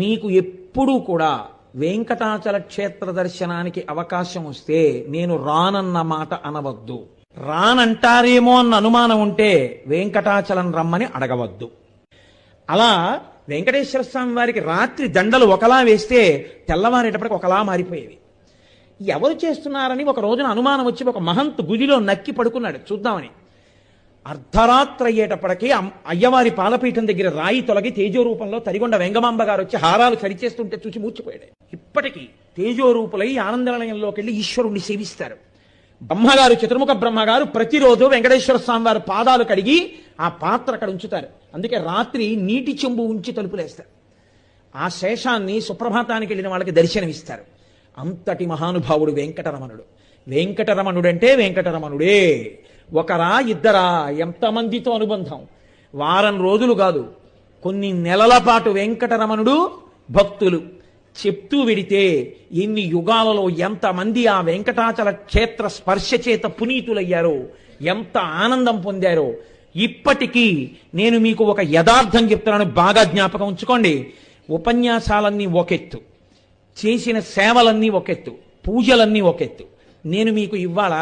మీకు ఎప్పుడూ కూడా వెంకటాచల క్షేత్ర దర్శనానికి అవకాశం వస్తే నేను రానన్న మాట అనవద్దు. రానంటారేమో అన్న అనుమానం ఉంటే వెంకటాచలం రమ్మని అడగవద్దు. అలా వెంకటేశ్వర స్వామి వారికి రాత్రి దండలు ఒకలా వేస్తే తెల్లవారేటప్పటికి ఒకలా మారిపోయేవి. ఎవరు చేస్తున్నారని ఒక రోజున అనుమానం వచ్చి ఒక మహంత్ గుదిలో నక్కి పడుకున్నాడు చూద్దామని. అర్ధరాత్రి అయ్యేటప్పటికీ అయ్యవారి పాలపీఠం దగ్గర రాయి తొలగి తేజోరూపంలో తరిగొండ వెంగమాంబ గారు వచ్చి హారాలు సరిచేస్తుంటే చూసి మూర్చిపోయాడు. ఇప్పటికీ తేజోరూపులై ఆనందనిలయంలోకి వెళ్ళి ఈశ్వరుణ్ణి సేవిస్తారు. బ్రహ్మగారు, చతుర్ముఖ బ్రహ్మగారు ప్రతిరోజు వెంకటేశ్వర స్వామి వారి పాదాలు కడిగి ఆ పాత్ర అక్కడ ఉంచుతారు. అందుకే రాత్రి నీటి చెంబు ఉంచి తలుపులేస్తారు. ఆ శేషాన్ని సుప్రభాతానికి వెళ్ళిన వాళ్ళకి దర్శనమిస్తారు. అంతటి మహానుభావుడు వెంకటరమణుడు. వెంకటరమణుడంటే వెంకటరమణుడే. ఒకరా ఇద్దరా, ఎంతమందితో అనుబంధం. వారం రోజులు కాదు, కొన్ని నెలల పాటు వెంకటరమణుడు భక్తులు చెప్తూ వెడితే ఎన్ని యుగాలలో ఎంతమంది ఆ వెంకటాచల క్షేత్ర స్పర్శ చేత పునీతులయ్యారో, ఎంత ఆనందం పొందారో. ఇప్పటికీ నేను మీకు ఒక యథార్థం చెప్తున్నాను, బాగా జ్ఞాపకం ఉంచుకోండి. ఉపన్యాసాలన్నీ ఒకెత్తు, చేసిన సేవలన్నీ ఒకెత్తు, పూజలన్నీ ఒకెత్తు. నేను మీకు ఇవాళ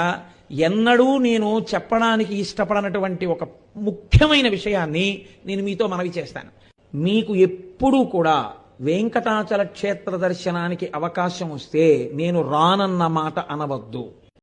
ఎన్నడూ నేను చెప్పడానికి ఇష్టపడనటువంటి ఒక ముఖ్యమైన విషయాన్ని నేను మీతో మనవి చేస్తాను. మీకు ఎప్పుడూ కూడా వెంకటాచల క్షేత్ర దర్శనానికి అవకాశం వస్తే నేను రానన్న మాట అనవద్దు.